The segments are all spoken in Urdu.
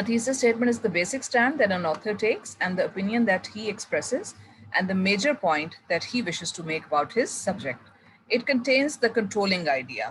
A thesis statement is the basic stand that an author takes and the opinion that he expresses and the major point that he wishes to make about his subject. It contains the controlling idea.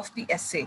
of the essay.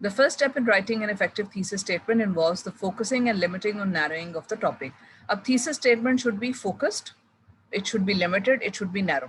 The first step in writing an effective thesis statement involves the focusing and limiting or narrowing of the topic. A thesis statement should be focused, it should be limited, it should be narrow.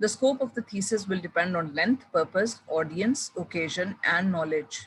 The scope of the thesis will depend on length, purpose, audience, occasion and knowledge.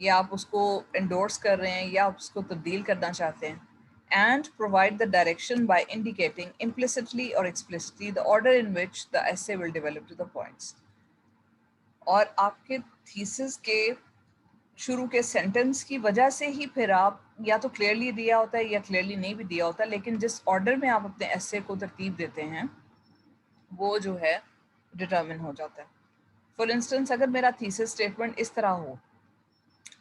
یا آپ اس کو انڈورس کر رہے ہیں یا آپ اس کو تبدیل کرنا چاہتے ہیں. And provide the direction by indicating implicitly or explicitly the order in which the essay will develop to the points. اور آپ کے تھیسس کے شروع کے سینٹنس کی وجہ سے ہی پھر آپ یا تو کلیئرلی دیا ہوتا ہے یا کلیئرلی نہیں بھی دیا ہوتا، لیکن جس آرڈر میں آپ اپنے ایسے کو ترتیب دیتے ہیں وہ جو ہے ڈٹرمن ہو جاتا ہے. فار انسٹنس اگر میرا تھیسس اسٹیٹمنٹ اس طرح ہو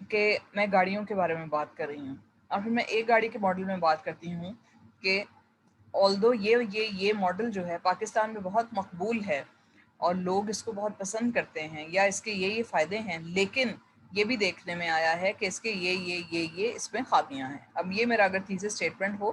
کہ میں گاڑیوں کے بارے میں بات کر رہی ہوں اور پھر میں ایک گاڑی کے ماڈل میں بات کرتی ہوں کہ آلدو یہ ماڈل جو ہے پاکستان میں بہت مقبول ہے اور لوگ اس کو بہت پسند کرتے ہیں یا اس کے یہ فائدے ہیں، لیکن یہ بھی دیکھنے میں آیا ہے کہ اس کے یہ اس میں خامیاں ہیں. اب یہ میرا اگر تھیسس اسٹیٹمنٹ ہو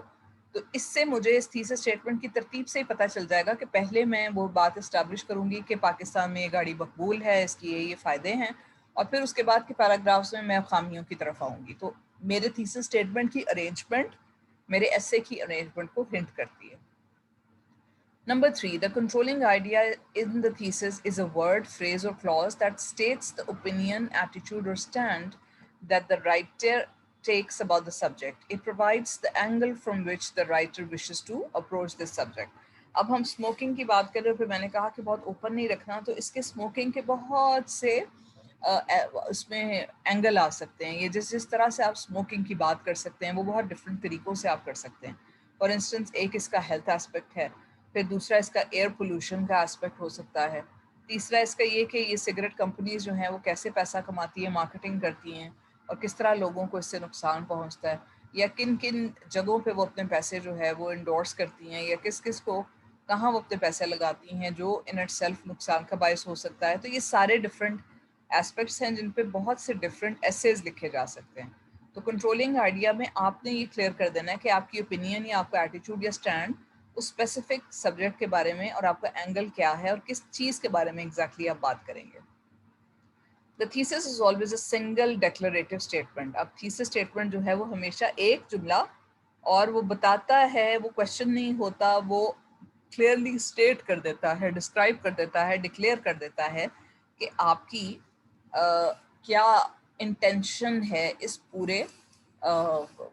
تو اس سے مجھے اس تھیسس اسٹیٹمنٹ کی ترتیب سے ہی پتہ چل جائے گا کہ پہلے میں وہ بات اسٹیبلش کروں گی کہ پاکستان میں یہ گاڑی مقبول ہے، اس کی یہ فائدے ہیں، اور پھر اس کے بعد کے پیراگرافس میں خامیوں کی طرف آؤں گی. تو میرے تھیسس اسٹیٹمنٹ کی ارینجمنٹ میرے ایسے کی ارینجمنٹ کو ہنٹ کرتی ہے. Number 3, the controlling idea in the thesis is a word, phrase, or clause that states the opinion, attitude, or stand that the writer takes about the subject. It provides the angle from which the writer wishes to approach this subject. اب ہم اسموکنگ کی بات کر رہے ہیں، پھر میں نے کہا کہ بہت اوپن نہیں رکھنا، تو اس کے اسموکنگ کے بہت سے اس میں اینگل آ سکتے ہیں. یہ جس طرح سے آپ اسموکنگ کی بات کر سکتے ہیں وہ بہت ڈفرینٹ طریقوں سے آپ کر سکتے ہیں. فار انسٹنس ایک اس کا ہیلتھ اسپیکٹ ہے، پھر دوسرا اس کا ایئر پولوشن کا اسپیکٹ ہو سکتا ہے، تیسرا اس کا یہ کہ یہ سگریٹ کمپنیز جو ہیں وہ کیسے پیسہ کماتی ہیں، مارکیٹنگ کرتی ہیں، اور کس طرح لوگوں کو اس سے نقصان پہنچتا ہے، یا کن کن جگہوں پہ وہ اپنے پیسے جو ہے وہ انڈورس کرتی ہیں، یا کس کو کہاں وہ اپنے پیسے لگاتی ہیں جو ان اٹ سیلف نقصان کا باعث ہو سکتا ہے. تو یہ سارے ڈفرینٹ ایسپیکٹس ہیں جن پہ بہت سے ڈفرینٹ ایسیز لکھے جا سکتے ہیں. تو کنٹرولنگ آئیڈیا میں آپ نے یہ کلیئر کر دینا ہے کہ آپ کی اوپینین یا آپ کا ایٹیٹیوڈ یا اسٹینڈ اس اسپیسیفک سبجیکٹ کے بارے میں اور آپ کا اینگل کیا ہے اور کس چیز کے بارے میں ایگزیکٹلی آپ بات کریں گے. The thesis is always a single declarative statement. اب thesis statement جو ہے وہ ہمیشہ ایک جملہ اور وہ بتاتا ہے، وہ کوشچن نہیں ہوتا، وہ کلیئرلی اسٹیٹ کر دیتا ہے، ڈسکرائب کر دیتا ہے، ڈکلیئر کر دیتا ہے کہ آپ کی کیا انٹینشن ہے اس پورے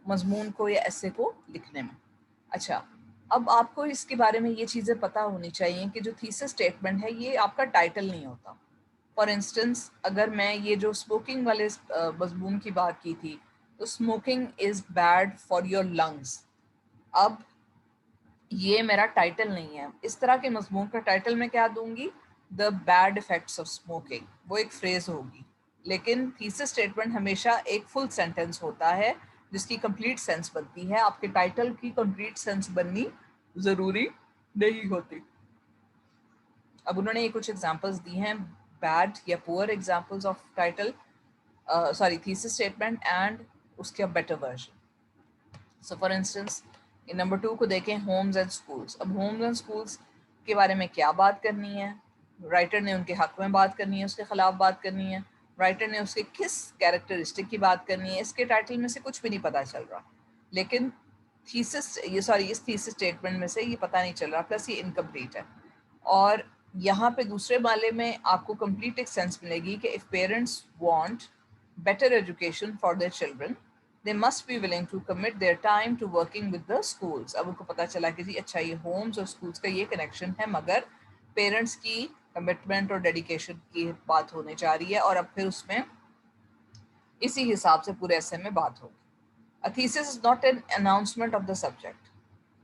مضمون کو یا ایسے کو لکھنے میں. اچھا، اب آپ کو اس کے بارے میں یہ چیزیں پتہ ہونی چاہیے کہ جو تھیسس اسٹیٹمنٹ ہے یہ آپ کا ٹائٹل نہیں ہوتا. فار انسٹنس اگر میں یہ جو اسموکنگ والے مضمون کی بات کی تھی تو smoking is bad for your lungs, اب یہ میرا ٹائٹل نہیں ہے. اس طرح کے مضمون کا ٹائٹل میں کیا دوں گی؟ دا بیڈ افیکٹس آف اسموکنگ، وہ ایک فریز ہوگی. لیکن تھیسس اسٹیٹمنٹ ہمیشہ ایک فل سینٹینس ہوتا ہے جس کی کمپلیٹ سینس بنتی ہے. آپ کے ٹائٹل کی کمپلیٹ سینس بننی ضروری نہیں ہوتی. اب انہوں نے یہ کچھ ایگزامپلس دی ہیں بیڈ یا poor examples of title thesis statement and اس کے better version. So for instance number 2 کو دیکھیں، ہومز اینڈ اسکولس. اب ہومز اینڈ اسکولس کے بارے میں کیا بات کرنی ہے؟ رائٹر نے ان کے حق میں بات کرنی ہے، اس کے خلاف بات کرنی ہے، رائٹر نے اس کے کس کیریکٹرسٹک کی بات کرنی ہے. اس کے ٹائٹل میں سے کچھ بھی نہیں پتہ چل رہا، لیکن اس تھیسس اسٹیٹمنٹ میں سے یہ پتہ نہیں چل رہا، پلس یہ انکمپلیٹ ہے. اور یہاں پہ دوسرے مالے میں آپ کو کمپلیٹ ایک سینس ملے گی کہ if parents want better education for their children they must be willing to commit their time to working with the schools. اب ان کو پتہ چلا کہ جی اچھا یہ ہومز اور schools کا یہ کنیکشن ہے، مگر پیرنٹس کی کمٹمنٹ اور ڈیڈیکیشن کی بات ہونے جا رہی ہے، اور اب پھر اس میں اسی حساب سے پورے ایسے میں بات ہوگی. A thesis is not an announcement of the subject.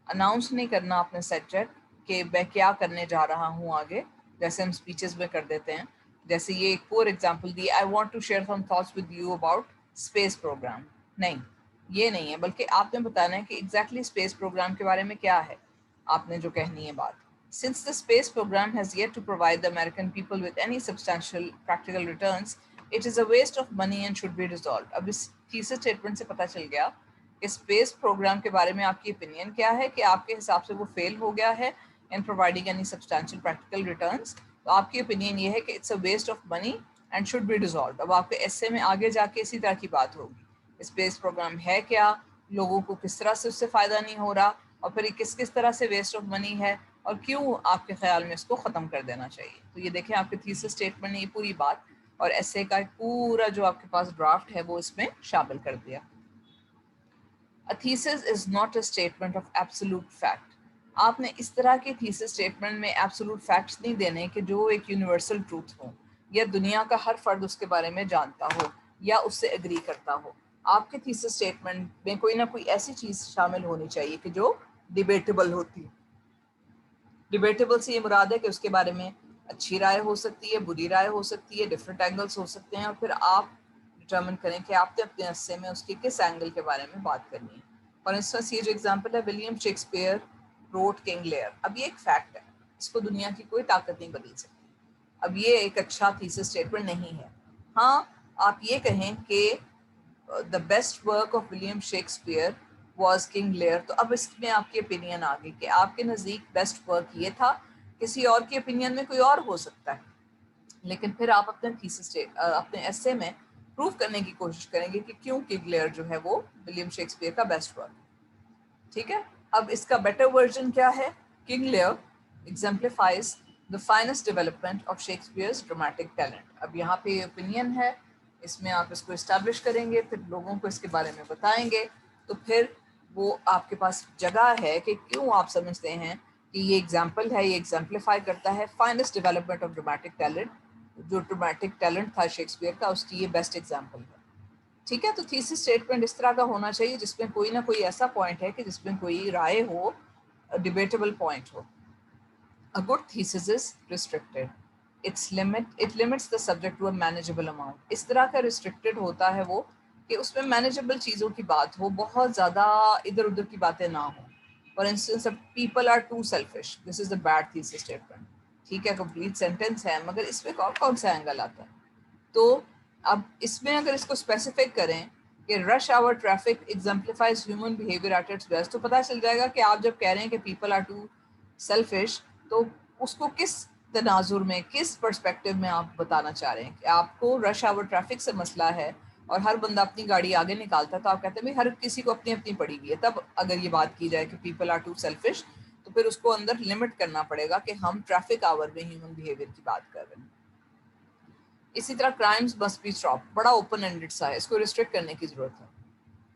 Announce نہیں کرنا اپنے سبجیکٹ کہ میں کیا کرنے جا رہا ہوں آگے، جیسے ہم اسپیچز میں کر دیتے ہیں. جیسے یہ ایک پور ایگزامپل دی، I want to share some thoughts with you about space program. نہیں، یہ نہیں ہے، بلکہ آپ نے بتانا ہے کہ ایگزیکٹلی اسپیس پروگرام کے بارے میں کیا ہے آپ نے جو کہنی ہے بات. Since the space program has yet to provide the American people with any substantial practical returns, it is a waste of money and should be dissolved. اب اس تھیسس اسٹیٹمنٹ سے پتہ چل گیا کہ اسپیس پروگرام کے بارے میں آپ کی اوپینین کیا ہے، کہ آپ کے حساب سے وہ فیل ہو گیا ہے in providing any substantial practical returns. تو آپ کی اوپینین یہ ہے کہ it's a waste of money and should be dissolved. اب آپ کے ایسے میں آگے جا کے اسی طرح کی بات ہوگی، اسپیس پروگرام ہے کیا، لوگوں کو کس طرح سے اس سے فائدہ نہیں ہو رہا، اور پھر یہ کس طرح سے ویسٹ آف منی ہے، اور کیوں آپ کے خیال میں اس کو ختم کر دینا چاہیے. تو یہ دیکھیں آپ کے تھیسس اسٹیٹمنٹ نے یہ پوری بات اور ایسے کا پورا جو آپ کے پاس ڈرافٹ ہے وہ اس میں شامل کر دیا. A thesis is not a statement of absolute fact. آپ نے اس طرح کی تھیسس اسٹیٹمنٹ میں ایبسولوٹ فیکٹس نہیں دینے کہ جو ایک یونیورسل ٹروتھ ہو یا دنیا کا ہر فرد اس کے بارے میں جانتا ہو یا اس سے اگری کرتا ہو. آپ کے تھیسس اسٹیٹمنٹ میں کوئی نہ کوئی ایسی چیز شامل ہونی چاہیے کہ جو ڈیبیٹیبل ہوتی. ڈیبیٹیبل سے یہ مراد ہے کہ اس کے بارے میں اچھی رائے ہو سکتی ہے، بری رائے ہو سکتی ہے، ڈفرینٹ اینگلس ہو سکتے ہیں، اور پھر آپ ڈٹرمن کریں کہ آپ نے اپنے حصے میں اس کے کس اینگل کے بارے میں بات کرنی ہے. فار انسٹنس یہ جو ایگزامپل ہے William Shakespeare wrote King Lear, اب یہ ایک فیکٹ ہے، اس کو دنیا کی کوئی طاقت نہیں بدل سکتی. اب یہ ایک اچھا تھیسس اسٹیٹمنٹ نہیں ہے. ہاں آپ یہ کہیں کہ the best work of William Shakespeare was king layer, تو اب اس میں آپ کی اپینین آ گئی کہ آپ کے نزدیک بیسٹ ورک یہ تھا، کسی اور کی اپینین میں کوئی اور ہو سکتا ہے. لیکن پھر آپ اپنے تھیسس اپنے ایسے میں پروف کرنے کی کوشش کریں گے کہ کیوں کنگ لیئر جو ہے وہ ولیم شیکسپیئر کا بیسٹ ورک. ٹھیک ہے. اب اس کا بیٹر ورژن کیا ہے؟ King layer exemplifies the finest development of Shakespeare's dramatic talent. اب یہاں پہ اوپینین ہے، اس میں آپ اس کو اسٹیبلش کریں گے، پھر لوگوں کو اس کے بارے میں بتائیں گے، تو پھر وہ آپ کے پاس جگہ ہے کہ کیوں آپ سمجھتے ہیں کہ یہ ایگزامپل ہے، یہ ایگزامپلیفائی کرتا ہے finest development of dramatic talent. جو ڈرامٹک ٹیلنٹ تھا شیکسپیئر کا، اس کی یہ بیسٹ ایگزامپل ہے. ٹھیک ہے. تو تھیسس اسٹیٹمنٹ اس طرح کا ہونا چاہیے جس میں کوئی نہ کوئی ایسا پوائنٹ ہے کہ جس میں کوئی رائے ہو، ڈیبیٹیبل پوائنٹ ہو. A good thesis is restricted. It limits the subject to a manageable amount. اس طرح کا restricted ہوتا ہے وہ کہ اس میں manageable چیزوں کی بات ہو، بہت زیادہ ادھر ادھر کی باتیں نہ ہوں. For instance, people are too selfish. This is the bad thesis statement. ٹھیک ہے، complete sentence ہے، مگر اس میں کون کون سا اینگل آتا ہے؟ تو اب اس میں اگر اس کو اسپیسیفک کریں کہ rush hour traffic exemplifies human behaviour at its best, تو پتہ چل جائے گا کہ آپ جب کہہ رہے ہیں کہ پیپل آر ٹو سیلفش، تو اس کو کس تناظر میں، کس پرسپیکٹو میں آپ بتانا چاہ رہے ہیں. کہ آپ کو رش آور ٹریفک سے مسئلہ ہے اور ہر بندہ اپنی گاڑی آگے نکالتا ہے، تو آپ کہتے ہیں ہر کسی کو اپنی اپنی پڑی ہوئی ہے. تب اگر یہ بات کی جائے کہ پیپل آر ٹو سیلفش، تو پھر اس کو اندر لمٹ کرنا پڑے گا کہ ہم ٹریفک آور میں ہیومن بیہیویئر کی بات کر رہے ہیں. اسی طرح کرائمز مسٹ بی اسٹاپ، بڑا اوپن اینڈڈ سا ہے، اس کو ریسٹرکٹ کرنے کی ضرورت ہے.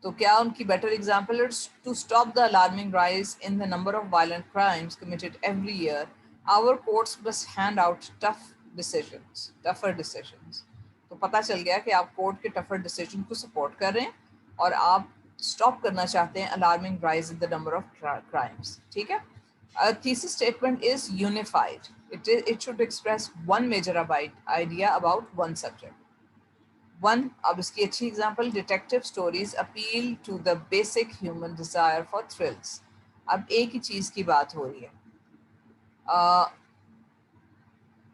تو کیا ان کی بیٹر ایگزامپل ہے to stop the alarming rise in the number of violent crimes committed every year our courts must hand out tougher decisions. تو پتہ چل گیا کہ آپ کورٹ کے ٹفر ڈیسیژن کو سپورٹ کر رہے ہیں اور آپ اسٹاپ کرنا چاہتے ہیں alarming rise in the number of crimes. ٹھیک ہے. A thesis statement is unified. It should express one major idea about one subject. One, اب اس کی اچھی example, detective stories appeal to the basic human desire for thrills. اب ایک ہی چیز کی بات ہو رہی ہے،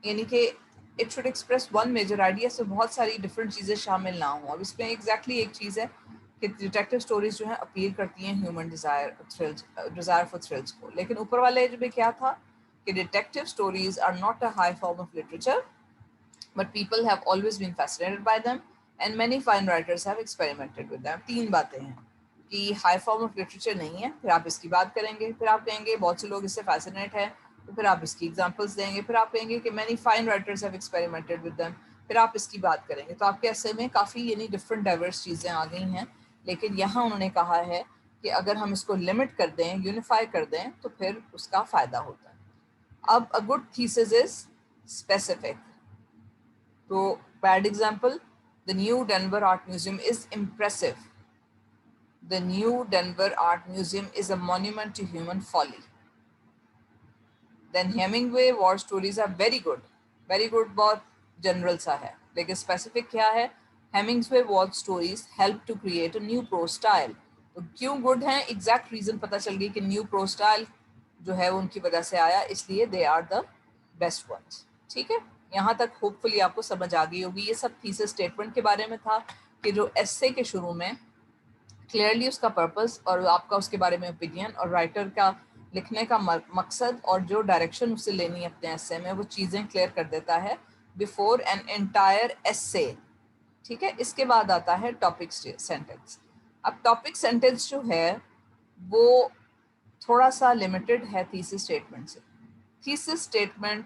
یعنی کہ it should express one major idea, سے بہت ساری ڈفرینٹ چیزیں شامل نہ ہوں. اب اس میں ایگزیکٹلی ایک چیز ہے کہ ڈیٹیکٹیو اسٹوریز جو ہیں اپیل کرتی ہیں ہیومن ڈیزائر فار تھرلس کو. لیکن اوپر والے میں کیا تھا کہ detective stories are not a high form of literature but people have always been fascinated by them and many fine writers have experimented with them. تین باتیں ہیں کہ ہائی فارم آف لٹریچر نہیں ہے، پھر آپ اس کی بات کریں گے، پھر آپ کہیں گے بہت سے لوگ اس سے فیسنیٹ ہیں، تو پھر آپ اس کی ایگزامپلس دیں گے، پھر آپ کہیں گے کہ many fine writers have experimented with them، پھر آپ اس کی بات کریں گے. تو آپ کے ایسے میں کافی یعنی ڈفرینٹ ڈائیورس چیزیں آ گئی ہیں. لیکن یہاں انہوں نے کہا ہے کہ اگر ہم اس کو لمٹ کر دیں، یونیفائی کر دیں، تو پھر اس کا فائدہ ہوتا ہے. اب a good thesis is specific. تو bad example, the new Denver Art Museum is impressive. The new Denver Art Museum is a monument to human folly. Then Hemingway war stories are very good. Very good بہت جنرل سا ہے، لیکن اسپیسیفک کیا ہے؟ Hemingway war stories help to create a new prose style. تو کیوں گڈ ہیں؟ ایگزیکٹ ریزن پتہ چل گئی کہ نیو پرو سٹائل جو ہے وہ ان کی وجہ سے آیا، اس لیے they are the best ones. ٹھیک ہے. یہاں تک ہوپ فلی آپ کو سمجھ آ گئی ہوگی. یہ سب تھیسس اسٹیٹمنٹ کے بارے میں تھا کہ جو ایسے کے شروع میں کلیئرلی اس کا پرپس اور آپ کا اس کے بارے میں اوپینین اور رائٹر کا لکھنے کا مقصد اور جو ڈائریکشن اس سے لینی ہے اپنے ایسے میں، وہ چیزیں کلیئر کر دیتا ہے بیفور این انٹائر ایسے. ٹھیک ہے. اس کے بعد آتا ہے ٹاپک سینٹینس. اب ٹاپک سینٹینس جو ہے وہ تھوڑا سا لمیٹڈ ہے تھیسس اسٹیٹمنٹ سے. تھیسس اسٹیٹمنٹ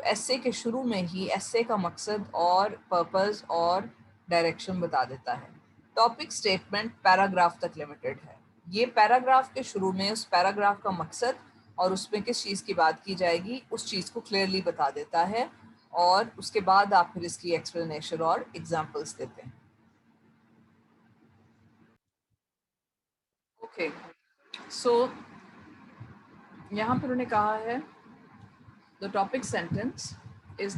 ایسے کے شروع میں ہی ایسے کا مقصد اور پرپز اور ڈائریکشن بتا دیتا ہے. ٹاپک سٹیٹمنٹ پیراگراف تک لمیٹڈ ہے. یہ پیراگراف کے شروع میں اس پیراگراف کا مقصد اور اس میں کس چیز کی بات کی جائے گی اس چیز کو کلیئرلی بتا دیتا ہے, اور اس کے بعد آپ پھر اس کی ایکسپلینیشن اور ایگزامپلس دیتے ہیں. اوکے, سو یہاں پر انہوں نے کہا ہے the topic sentence is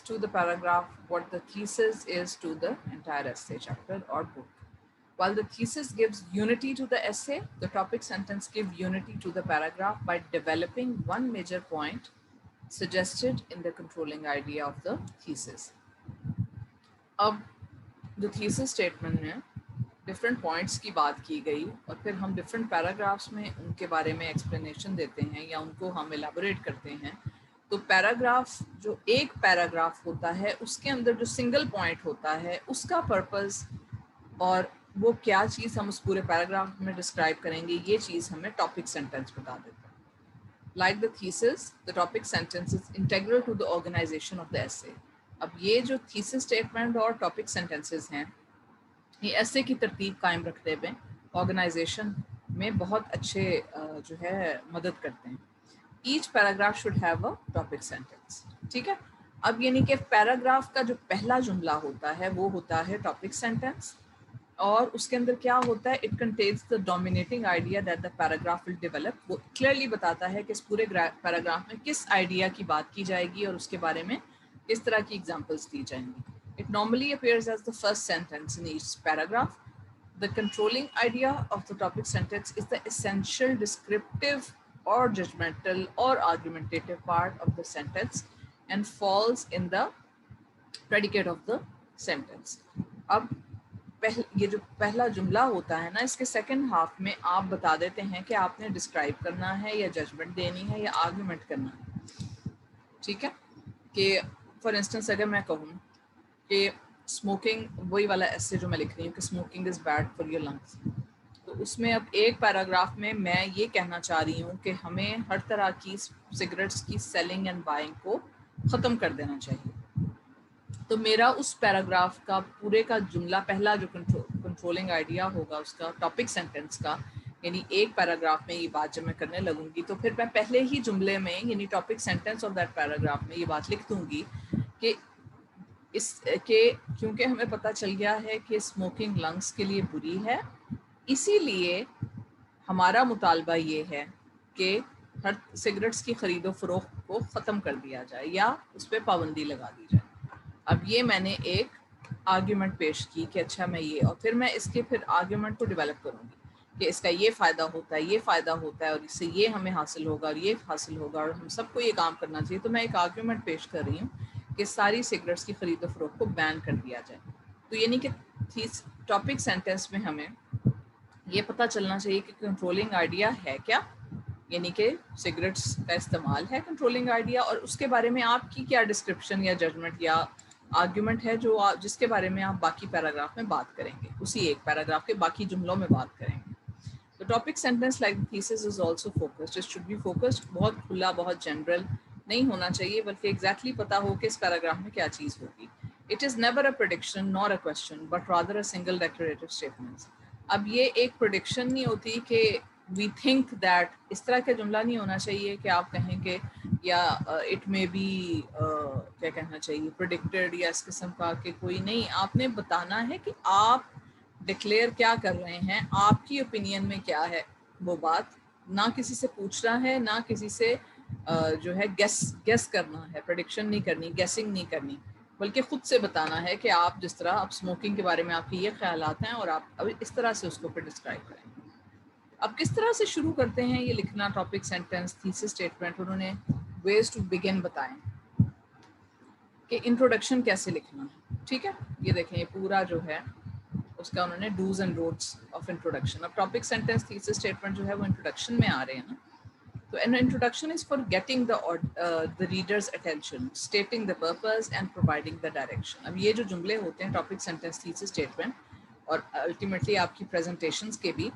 to the paragraph what the thesis is to the entire essay, chapter or book. While the thesis gives unity to the essay, the topic sentence gives unity to the paragraph by developing one major point suggested in the controlling idea of the thesis. اب جو تھیسس اسٹیٹمنٹ میں ڈفرینٹ پوائنٹس کی بات کی گئی اور پھر ہم ڈفرینٹ پیراگرافس میں ان کے بارے میں ایکسپلینیشن دیتے ہیں یا ان کو ہم ایلیبوریٹ کرتے ہیں, تو پیراگراف جو ایک پیراگراف ہوتا ہے اس کے اندر جو سنگل پوائنٹ ہوتا ہے اس کا پرپز اور وہ کیا چیز ہم اس پورے پیراگراف میں ڈسکرائب کریں گے, یہ چیز ہمیں ٹاپک سینٹینس بتا دیتا ہے. Like the thesis, the topic sentence is integral to the organization of the essay. اب یہ جو تھیسس اسٹیٹمنٹ اور ٹاپک سینٹینسز ہیں یہ ایسے کی ترتیب قائم رکھتے ہوئے آرگنائزیشن میں بہت اچھے جو ہے مدد کرتے ہیں. Each paragraph should have a topic sentence. ٹھیک ہے, اب یعنی کہ پیراگراف کا جو پہلا جملہ ہوتا ہے وہ ہوتا ہے ٹاپک سینٹینس, اور اس کے اندر کیا ہوتا ہے, it contains the dominating idea that the paragraph will develop. وہ کلیئرلی بتاتا ہے کہ اس پورے پیراگراف میں کس آئیڈیا کی بات کی جائے گی اور اس کے بارے میں کس طرح کی ایگزامپلس دی جائیں گی. It normally appears as the first sentence in each paragraph. The controlling idea of the topic sentence is the essential descriptive or judgmental or argumentative part of the sentence and falls in the predicate of the sentence. اب یہ جو پہلا جملہ ہوتا ہے نا, اس کے سیکنڈ ہاف میں آپ بتا دیتے ہیں کہ آپ نے ڈسکرائب کرنا ہے یا ججمنٹ دینی ہے یا آرگومنٹ کرنا ہے. ٹھیک ہے, کہ فار انسٹنس اگر میں کہوں کہ اسموکنگ, وہی والا ایسے جو میں لکھ رہی ہوں کہ smoking is bad for your lungs, تو اس میں اب ایک پیراگراف میں میں یہ کہنا چاہ رہی ہوں کہ ہمیں ہر طرح کی سگریٹس کی سیلنگ اینڈ بائنگ کو ختم کر دینا چاہیے. تو میرا اس پیراگراف کا پورے کا جملہ پہلا جو کنٹرولنگ آئیڈیا ہوگا اس کا ٹاپک سینٹینس کا, یعنی ایک پیراگراف میں یہ بات جب میں کرنے لگوں گی تو پھر میں پہلے ہی جملے میں یعنی topic sentence of that paragraph میں یہ بات لکھ دوں گی کہ اس کے کیونکہ ہمیں پتہ چل گیا ہے کہ اسموکنگ لنگس کے لیے بری ہے, اسی لیے ہمارا مطالبہ یہ ہے کہ ہر سگریٹس کی خرید و فروخت کو ختم کر دیا جائے یا اس پہ پابندی لگا دی جائے. اب یہ میں نے ایک آرگیومنٹ پیش کی کہ اچھا میں یہ, اور پھر میں اس کے پھر آرگیومنٹ کو ڈیولپ کروں گی کہ اس کا یہ فائدہ ہوتا ہے, یہ فائدہ ہوتا ہے, اور اس سے یہ ہمیں حاصل ہوگا اور یہ حاصل ہوگا اور ہم سب کو یہ کام کرنا چاہیے. تو میں ایک آرگیومنٹ پیش کر رہی ہوں کہ ساری سگریٹس کی خرید و فروخت کو بین کر دیا جائے. تو یعنی کہ ٹاپک سینٹینس میں ہمیں یہ پتہ چلنا چاہیے کہ کنٹرولنگ آئیڈیا ہے کیا, یعنی کہ سگریٹس کا استعمال ہے کنٹرولنگ آئیڈیا, اور اس کے بارے میں آپ کی کیا ڈسکرپشن یا ججمنٹ یا آرگیومنٹ ہے جو جس کے بارے میں آپ باقی پیراگراف میں بات کریں گے, اسی ایک پیراگراف کے باقی جملوں میں بات کریں گے. The topic sentence like the thesis is also focused. It should be focused. بہت کھلا, بہت جنرل نہیں ہونا چاہیے, بلکہ ایگزیکٹلی پتہ ہو کہ اس پیراگراف میں کیا چیز ہوگی. It is never a prediction nor a question, but rather a single declarative statement. اب یہ ایک پریڈکشن نہیں ہوتی کہ وی تھنک دیٹ, اس طرح کا جملہ نہیں ہونا چاہیے کہ آپ کہیں کہ یا اٹ میں بی کیا کہنا چاہیے پریڈکٹیڈ یا اس قسم کا, کہ کوئی نہیں, آپ نے بتانا ہے کہ آپ ڈکلیئر کیا کر رہے ہیں, آپ کی اوپینین میں کیا ہے وہ بات, نہ کسی سے پوچھنا ہے نہ کسی سے جو ہے گیس کرنا ہے, پریڈکشن نہیں کرنی, گیسنگ نہیں کرنی, بلکہ خود سے بتانا ہے کہ آپ جس طرح آپ اسموکنگ کے بارے میں آپ کے یہ خیالات ہیں اور آپ ابھی اس طرح سے اس کو پھر ڈسکرائب کریں. اب کس طرح سے شروع کرتے ہیں یہ لکھنا ٹاپک سینٹینس تھیسس اسٹیٹمنٹ, انہوں نے ویز ٹو بگن بتائیں کہ انٹروڈکشن کیسے لکھنا ہے. ٹھیک ہے, یہ دیکھیں یہ پورا جو ہے اس کا انہوں نے dos and don'ts of introduction. اب ٹاپک سینٹینس تھیسس اسٹیٹمنٹ جو ہے وہ انٹروڈکشن میں آ رہے ہیں نا, تو an introduction is for getting the reader's attention, stating the purpose and providing the direction. اب یہ جو جملے ہوتے ہیں ٹاپک سینٹینس تھیسس اسٹیٹمنٹ اور الٹیمیٹلی آپ کی پریزنٹیشنز کے بھی,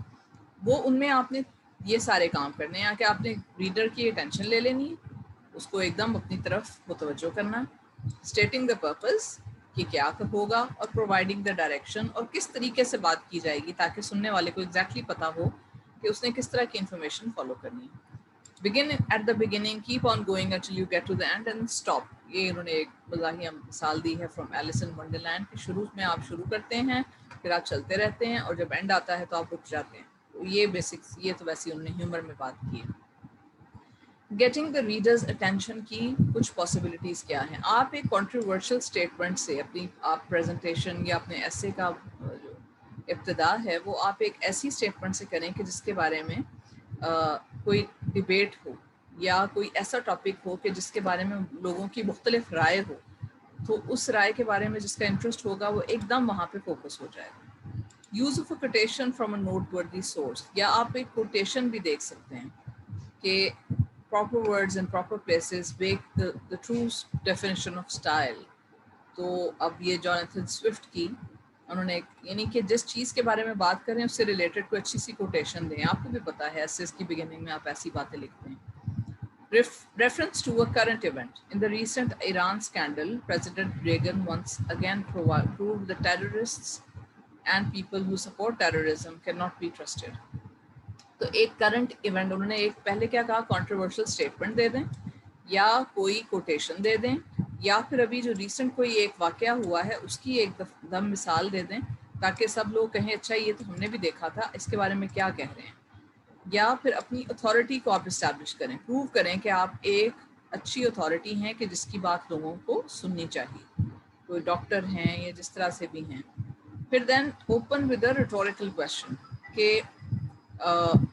وہ ان میں آپ نے یہ سارے کام کرنے ہیں کہ آپ نے ریڈر کی اٹینشن لے لینی ہے, اس کو ایک دم اپنی طرف متوجہ کرنا. اسٹیٹنگ دا پرپز کہ کیا ہوگا, اور پرووائڈنگ دا ڈائریکشن, اور کس طریقے سے بات کی جائے گی تاکہ سننے والے کو ایگزیکٹلی پتا ہو کہ اس نے کس طرح کی انفارمیشن فالو کرنی ہے. begin at the beginning, keep on going until you get to the end and stop. یہ انہوں نے ایک مزاحیہ مثال دی ہے فرام ایلس ان ونڈرلینڈ کہ شروع میں آپ شروع کرتے ہیں, پھر آپ چلتے رہتے ہیں, اور جب اینڈ آتا ہے تو آپ رک جاتے ہیں. تو یہ بیسکس, یہ تو ویسے انہوں نے ہیومر میں بات کی ہے. گیٹنگ دا ریڈرز اٹینشن کی کچھ پاسبلٹیز کیا ہیں. آپ ایک کنٹروورشل اسٹیٹمنٹ سے اپنی آپ پریزنٹیشن یا اپنے ایسے کا جو ابتدا ہے وہ آپ ایک ایسی اسٹیٹمنٹ سے کریں کہ جس کے بارے میں کوئی ڈیبیٹ ہو, یا کوئی ایسا ٹاپک ہو کہ جس کے بارے میں لوگوں کی مختلف رائے ہو, تو اس رائے کے بارے میں جس کا انٹرسٹ ہوگا وہ ایک دم وہاں پہ فوکس ہو جائے گا. Use of a quotation from a noteworthy source, یا آپ ایک کوٹیشن بھی دیکھ سکتے ہیں کہ proper words in proper places make the true definition of style. تو اب یہ جوناتھن سوئفٹ کی انہوں نے یعنی کہ جس چیز کے بارے میں بات کریں اس سے ریلیٹڈ کوئی اچھی سی کوٹیشن دیں. آپ کو بھی پتا ہے ایسے کی بگننگ میں آپ ایسی باتیں لکھتے ہیں. Reference to a current event. In the recent Iran scandal, President Reagan once again proved that terrorists and people who support terrorism cannot be trusted. تو ایک کرنٹ ایونٹ انہوں نے ایک پہلے کیا کہا, کنٹروورشل اسٹیٹمنٹ دے دیں یا کوئی کوٹیشن دے دیں, یا پھر ابھی جو ریسنٹ کوئی ایک واقعہ ہوا ہے اس کی ایک دم مثال دے دیں تاکہ سب لوگ کہیں اچھا یہ تو ہم نے بھی دیکھا تھا, اس کے بارے میں کیا کہہ رہے ہیں. یا پھر اپنی اتھارٹی کو آپ اسٹیبلش کریں, پروو کریں کہ آپ ایک اچھی اتھارٹی ہیں کہ جس کی بات لوگوں کو سننی چاہیے, کوئی ڈاکٹر ہیں یا جس طرح سے بھی ہیں. پھر then open with a rhetorical question, کہ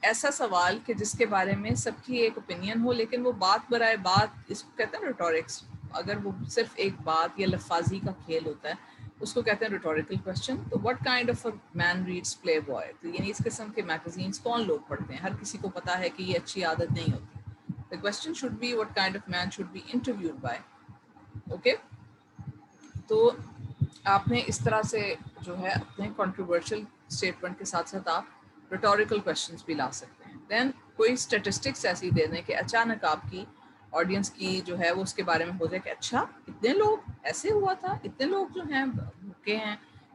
ایسا سوال کہ جس کے بارے میں سب کی ایک اوپینین ہو لیکن وہ بات برائے بات, اس کو کہتے ہیں ریٹورکس. اگر وہ صرف ایک بات یا لفاظی کا کھیل ہوتا ہے اس کو کہتے ہیں ریٹوریکل کویسچن. تو what kind of a man reads Playboy, تو یعنی اس قسم کے میگزینس کون لوگ پڑھتے ہیں. ہر کسی کو پتا ہے کہ یہ اچھی عادت نہیں ہوتی. The question should be what kind of man should be interviewed by. Okay, تو آپ نے اس طرح سے جو ہے اپنے کنٹروورشل اسٹیٹمنٹ کے ساتھ ساتھ آپ ریٹوریکل کویسچنس بھی لا سکتے ہیں. دین کوئی اسٹیٹسٹکس ایسی دے دیں کہ اچانک آپ کی آڈینس کی جو ہے وہ اس کے بارے میں ہو جائے کہ اچھا اتنے لوگ ایسے ہوا تھا, اتنے لوگ جو ہیں بھوکے ہیں,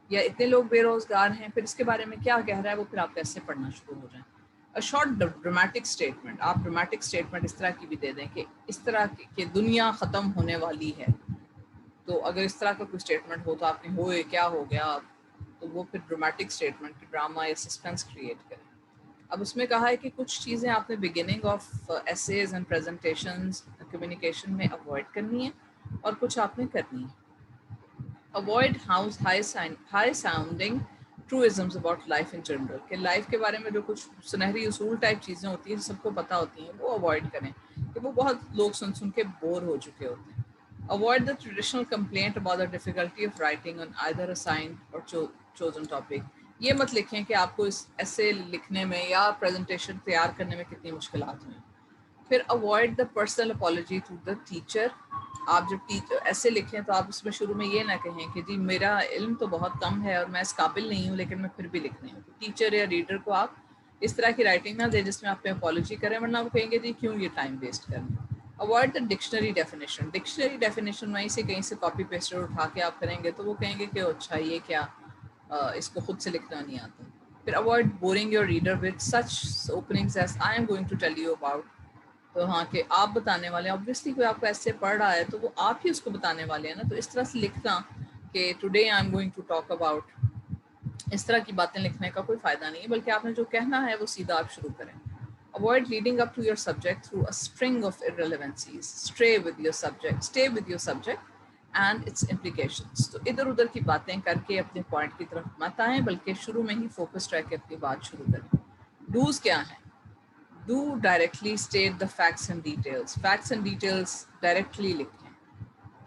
یا اتنے لوگ بے روزگار ہیں, پھر اس کے بارے میں کیا کہہ رہا ہے وہ پھر آپ کیسے پڑھنا شروع ہو جائیں. شارٹ ڈرامیٹک اسٹیٹمنٹ, آپ ڈرامیٹک اسٹیٹمنٹ اس طرح کی بھی دے دیں کہ اس طرح کہ دنیا ختم ہونے والی ہے. تو اگر اس طرح کا کوئی اسٹیٹمنٹ ہو تو آپ نے ہوئے کیا ہو گیا, تو وہ پھر ڈرامیٹک اسٹیٹمنٹ کی ڈرامہ یا سسپینس کریٹ کریں. اب اس میں کہا ہے کہ کچھ چیزیں آپ نے beginning of essays and presentations communication میں اوائڈ کرنی ہے اور کچھ آپ نے کرنی ہے. Avoid high sounding truisms about life in general, کہ لائف کے بارے میں جو کچھ سنہری اصول ٹائپ چیزیں ہوتی ہیں سب کو پتہ ہوتی ہیں وہ اوائڈ کریں, کہ وہ بہت لوگ سن کے بور ہو چکے ہوتے ہیں. Avoid the traditional complaint about the difficulty of writing on either assigned or chosen topic. یہ مت لکھیں کہ آپ کو اس ایسے لکھنے میں یا پریزنٹیشن تیار کرنے میں کتنی مشکلات ہوئیں. پھر avoid the personal apology to the teacher. آپ جب ایسے لکھیں تو آپ اس میں شروع میں یہ نہ کہیں کہ جی میرا علم تو بہت کم ہے اور میں اس قابل نہیں ہوں لیکن میں پھر بھی لکھ رہی ہوں. ٹیچر یا ریڈر کو آپ اس طرح کی رائٹنگ نہ دیں جس میں آپ پہ اپالوجی کریں, ورنہ وہ کہیں گے جی کیوں یہ ٹائم ویسٹ کرنا. Avoid the dictionary definition. Dictionary definition وہیں سے کہیں سے کاپی پیسٹر اٹھا کے آپ کریں گے تو وہ کہیں گے کہ اچھا یہ کیا, اس کو خود سے لکھنا نہیں آتا. پھر avoid boring your reader with such openings as I am going to tell you about. تو ہاں کہ آپ بتانے والے ہیں, obviously کوئی آپ کو ایسے پڑھ رہا ہے تو وہ آپ ہی اس کو بتانے والے ہیں نا. تو اس طرح سے لکھنا کہ today I am going to talk about, اس طرح کی باتیں لکھنے کا کوئی فائدہ نہیں ہے, بلکہ آپ نے جو کہنا ہے وہ سیدھا آپ شروع کریں. Avoid leading up to your subject through a string of irrelevancies. Stay with your subject and its implications. تو ادھر ادھر کی باتیں کر کے اپنے پوائنٹ کی طرف مت آئیں, بلکہ شروع میں ہی فوکس رہ کے اپنی بات شروع کریں. ڈوز کیا ہیں؟ Do directly state the facts and details. Facts and details directly لکھیں.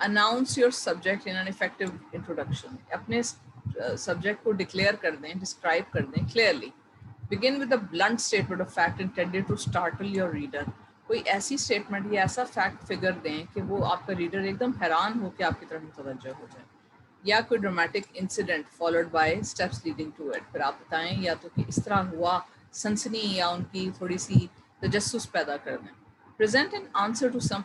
Announce your subject in an effective introduction. اپنے سبجیکٹ کو ڈکلیئر کر دیں, ڈسکرائب کر دیں clearly. Begin with a blunt statement of fact intended to startle your reader. کوئی ایسی اسٹیٹمنٹ یا ایسا فیکٹ فگر دیں کہ وہ آپ کا ریڈر ایک دم حیران ہو کے آپ کی طرف متوجہ ہو جائے. یا کوئی dramatic incident followed by steps leading to it. پھر آپ بتائیں یا تو کہ اس طرح ہوا, سنسنی یا ان کی تھوڑی سی تجسس پیدا کر دیں. present an answer to some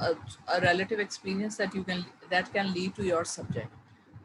a relative experience that can lead to your subject.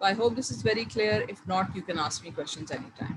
So I hope this is very clear. If not, you can ask me questions anytime.